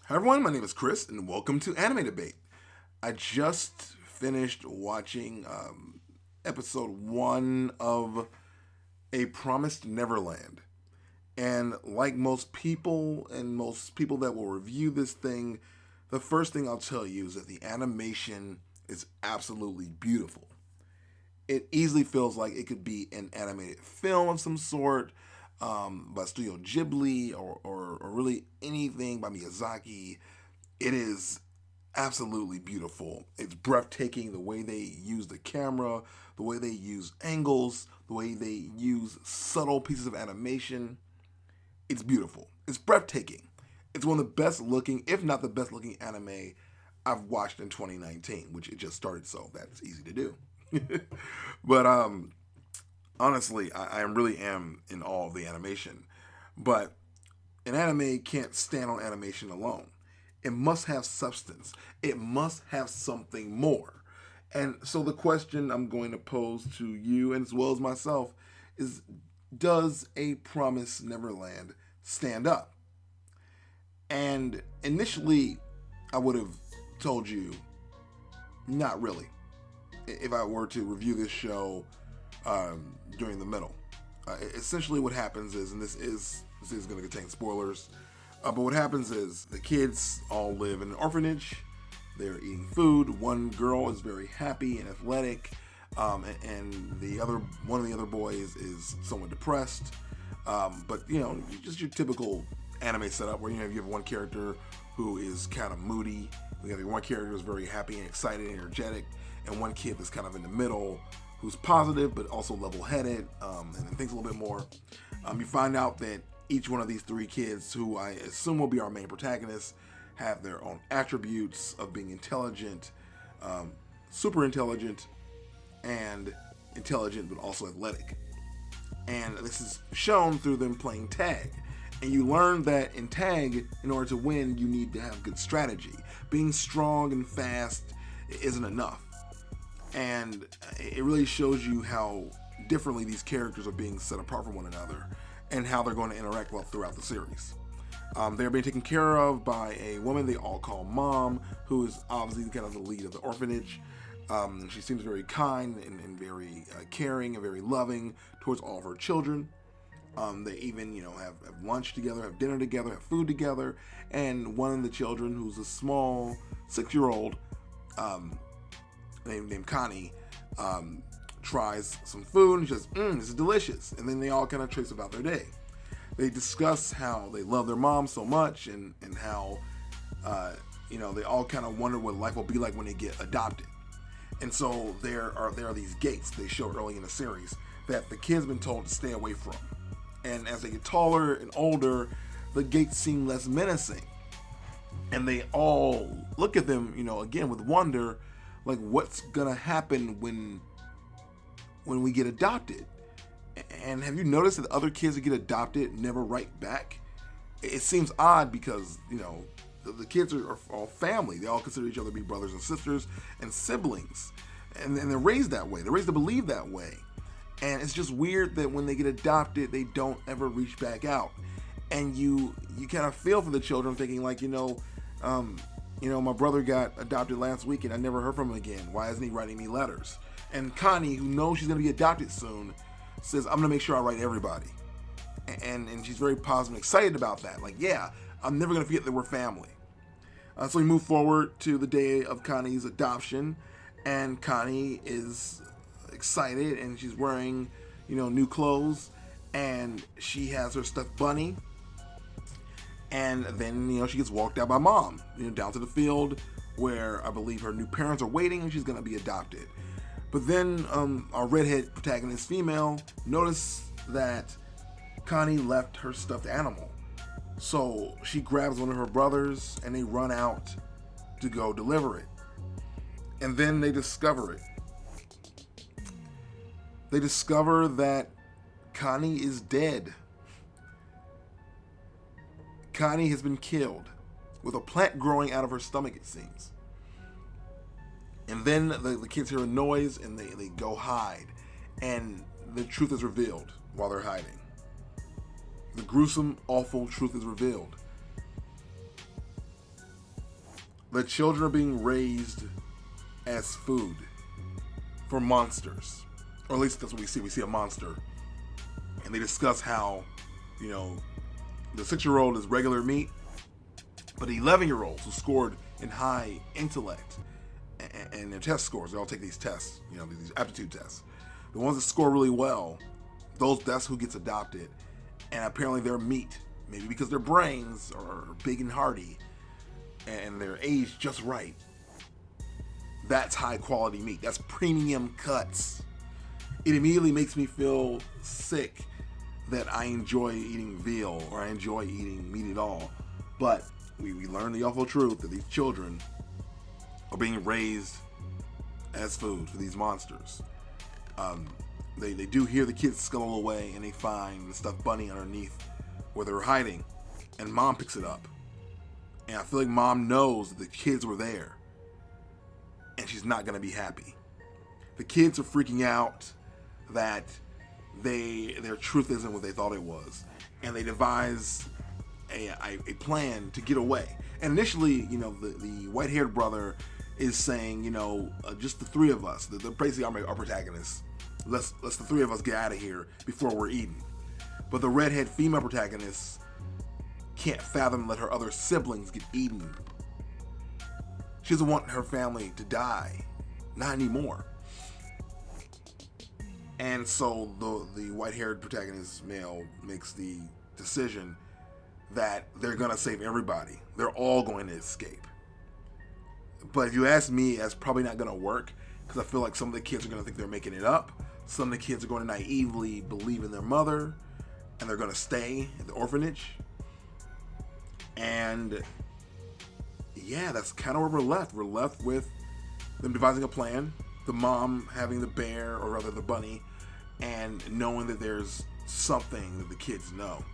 Hi everyone, my name is Chris, and welcome to Anime Debate. I just finished watching episode 1 of A Promised Neverland. And like most people, and most people that will review this thing, the first thing I'll tell you is that the animation is absolutely beautiful. It easily feels like it could be an animated film of some sort, by Studio Ghibli or really anything by Miyazaki. It is absolutely beautiful. It's breathtaking the way they use the camera, the way they use angles, the way they use subtle pieces of animation. It's beautiful. It's breathtaking. It's one of the best looking, if not the best looking anime I've watched in 2019, which it just started, so that's easy to do. But honestly, I really am in awe of the animation. But an anime can't stand on animation alone. It must have substance. It must have something more. And so the question I'm going to pose to you, and as well as myself, is does A Promised Neverland stand up? And initially, I would have told you, not really. If I were to review this show during the middle. Essentially what happens is, and this is going to contain spoilers, but what happens is the kids all live in an orphanage. They're eating food. One girl is very happy and athletic, and one of the other boys is somewhat depressed. But just your typical anime setup where you have one character who is kind of moody. You have one character who's very happy and excited and energetic, and one kid that's kind of in the middle, who's positive but also level-headed, and then thinks a little bit more. You find out that each one of these three kids, who I assume will be our main protagonists, have their own attributes of being intelligent, super intelligent, and intelligent but also athletic. And this is shown through them playing tag. And you learn that in tag, in order to win, you need to have good strategy. Being strong and fast isn't enough. And it really shows you how differently these characters are being set apart from one another and how they're going to interact well throughout the series. They're being taken care of by a woman they all call Mom, who is obviously kind of the lead of the orphanage. She seems very kind and very caring and very loving towards all of her children. They even, have lunch together, have dinner together, have food together. And one of the children, who's a small 6-year-old, named Connie, tries some food and she says, this is delicious. And then they all kind of trace about their day. They discuss how they love their mom so much and how, they all kind of wonder what life will be like when they get adopted. And so there are these gates they show early in the series that the kids have been told to stay away from. And as they get taller and older, the gates seem less menacing. And they all look at them, again with wonder, like what's gonna happen when we get adopted. And have you noticed that other kids that get adopted never write back? It seems odd because, the kids are all family. They all consider each other to be brothers and sisters and siblings. And they're raised that way. They're raised to believe that way. And it's just weird that when they get adopted, they don't ever reach back out. And you kind of feel for the children, thinking like, my brother got adopted last week and I never heard from him again. Why isn't he writing me letters? And Connie, who knows she's going to be adopted soon, says, I'm going to make sure I write everybody. And she's very positive and excited about that. Like, yeah, I'm never going to forget that we're family. So we move forward to the day of Connie's adoption. And Connie is excited and she's wearing, new clothes. And she has her stuffed bunny. And then, she gets walked out by Mom, down to the field where I believe her new parents are waiting and she's going to be adopted. But then our redhead protagonist, female, noticed that Connie left her stuffed animal. So she grabs one of her brothers and they run out to go deliver it. And then they discover it. They discover that Connie is dead. Connie has been killed with a plant growing out of her stomach, it seems. And then the kids hear a noise and they go hide. And the truth is revealed while they're hiding. The gruesome, awful truth is revealed. The children are being raised as food for monsters. Or at least that's what we see. We see a monster. And they discuss how, you know, the 6-year-old is regular meat, but the 11-year-olds who scored in high intellect and their test scores, they all take these tests, you know, these aptitude tests. The ones that score really well, that's who gets adopted. And apparently they're meat, maybe because their brains are big and hearty and they're aged just right. That's high quality meat. That's premium cuts. It immediately makes me feel sick that I enjoy eating veal or I enjoy eating meat at all. But we learn the awful truth that these children are being raised as food for these monsters. They do hear the kids scuttle away and they find the stuffed bunny underneath where they were hiding. And mom picks it up. And I feel like mom knows that the kids were there. And she's not going to be happy. The kids are freaking out that their truth isn't what they thought it was. And they devise a plan to get away. And initially, you know, the white-haired brother is saying, you know, just the three of us, they're basically our protagonists. Let's the three of us get out of here before we're eaten. But the redhead female protagonist can't fathom let her other siblings get eaten. She doesn't want her family to die. Not anymore. And so the white-haired protagonist male makes the decision that they're going to save everybody. They're all going to escape. But if you ask me, that's probably not going to work because I feel like some of the kids are going to think they're making it up. Some of the kids are going to naively believe in their mother and they're going to stay at the orphanage. And yeah, that's kind of where we're left. We're left with them devising a plan, the mom having the bear, or rather the bunny, and knowing that there's something that the kids know,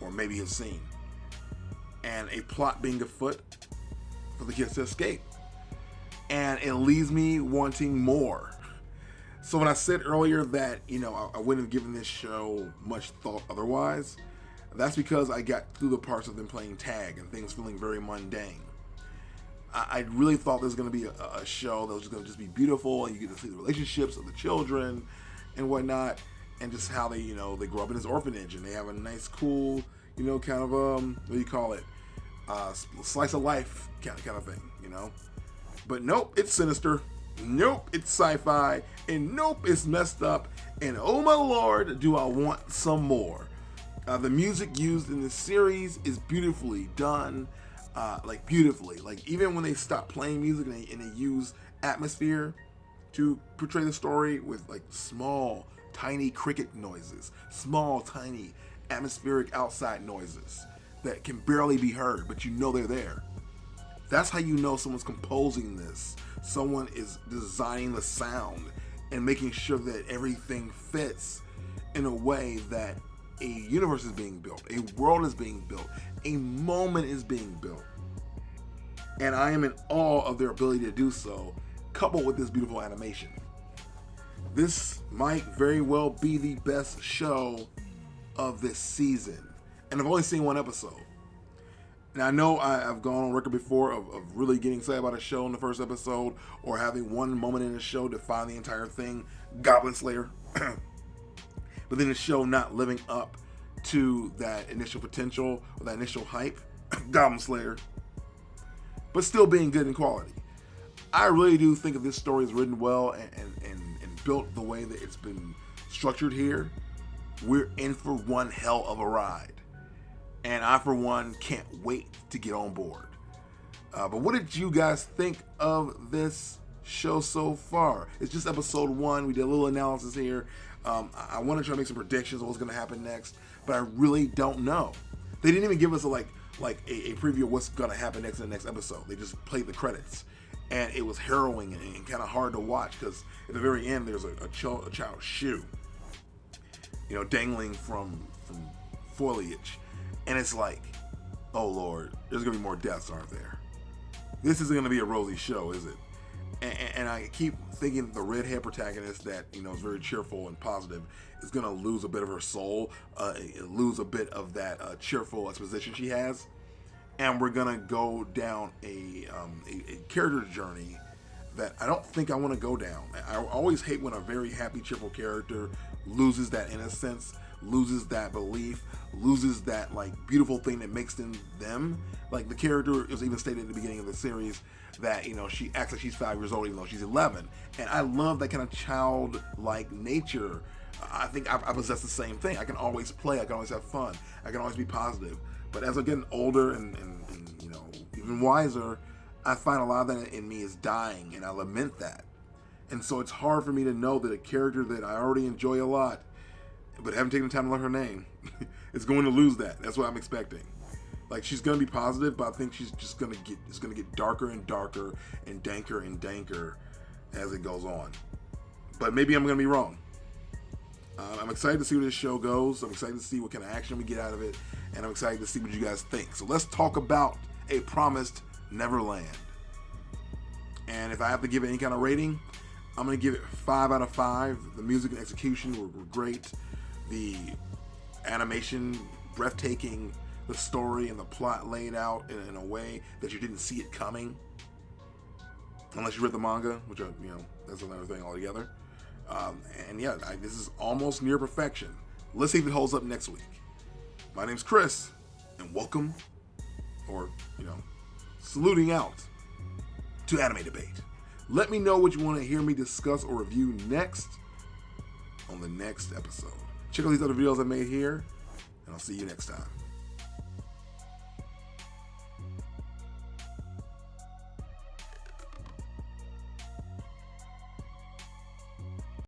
or maybe have seen. And a plot being afoot for the kids to escape. And it leaves me wanting more. So when I said earlier that, you know, I wouldn't have given this show much thought otherwise, that's because I got through the parts of them playing tag and things feeling very mundane. I really thought there was going to be a show that was just going to just be beautiful and you get to see the relationships of the children and whatnot, and just how they, you know, they grow up in this orphanage and they have a nice, cool, you know, kind of what do you call it, slice of life kind of thing, you know. But nope, it's sinister. Nope, it's sci-fi. And nope, it's messed up. And oh my lord, do I want some more. The music used in this series is beautifully done. Like beautifully. Like even when they stop playing music and they use atmosphere to portray the story with like small, tiny cricket noises. Small, tiny atmospheric outside noises that can barely be heard, but you know they're there. That's how you know someone's composing this. Someone is designing the sound and making sure that everything fits in a way that a universe is being built, a world is being built, a moment is being built. And I am in awe of their ability to do so, coupled with this beautiful animation. This might very well be the best show of this season. And I've only seen one episode. And I know I've gone on record before of really getting excited about a show in the first episode or having one moment in the show define the entire thing. Goblin Slayer. But then the show not living up to that initial potential or that initial hype. Goblin Slayer. But still being good in quality. I really do think if this story is written well and built the way that it's been structured here, we're in for one hell of a ride. And I, for one, can't wait to get on board. But what did you guys think of this show so far? It's just episode 1. We did a little analysis here. I want to try to make some predictions of what's going to happen next, but I really don't know. They didn't even give us a preview of what's going to happen next in the next episode. They just played the credits. And it was harrowing and kind of hard to watch because at the very end, there's a child's shoe, you know, dangling from foliage. And it's like, oh Lord, there's going to be more deaths, aren't there? This isn't going to be a rosy show, is it? And I keep thinking the redhead protagonist that, you know, is very cheerful and positive is going to lose a bit of her soul, lose a bit of that cheerful exposition she has. and we're gonna go down a character journey that I don't think I want to go down. I always hate when a very happy, cheerful character loses that innocence, loses that belief, loses that like beautiful thing that makes them. Like the character is even stated at the beginning of the series that, you know, she acts like she's 5 years old even though she's 11, and I love that kind of childlike nature. I think I possess the same thing. I can always play. I can always have fun. I can always be positive. But as I'm getting older and you know, even wiser, I find a lot of that in me is dying, and I lament that. And so it's hard for me to know that a character that I already enjoy a lot, but haven't taken the time to learn her name, is going to lose that. That's what I'm expecting. Like, she's going to be positive, but I think she's just going to get, it's going to get darker and darker and danker and danker as it goes on. But maybe I'm going to be wrong. I'm excited to see where this show goes. I'm excited to see what kind of action we get out of it, and I'm excited to see what you guys think. So let's talk about A Promised Neverland. And if I have to give it any kind of rating, I'm going to give it 5 out of 5. The music and execution were great. The animation, breathtaking. The story and the plot laid out in a way that you didn't see it coming. Unless you read the manga, which, you know, that's another thing altogether. And yeah, this is almost near perfection. Let's see if it holds up next week. My name's Chris, and welcome, or, you know, saluting out to Anime Debate. Let me know what you want to hear me discuss or review next on the next episode. Check out these other videos I made here, and I'll see you next time.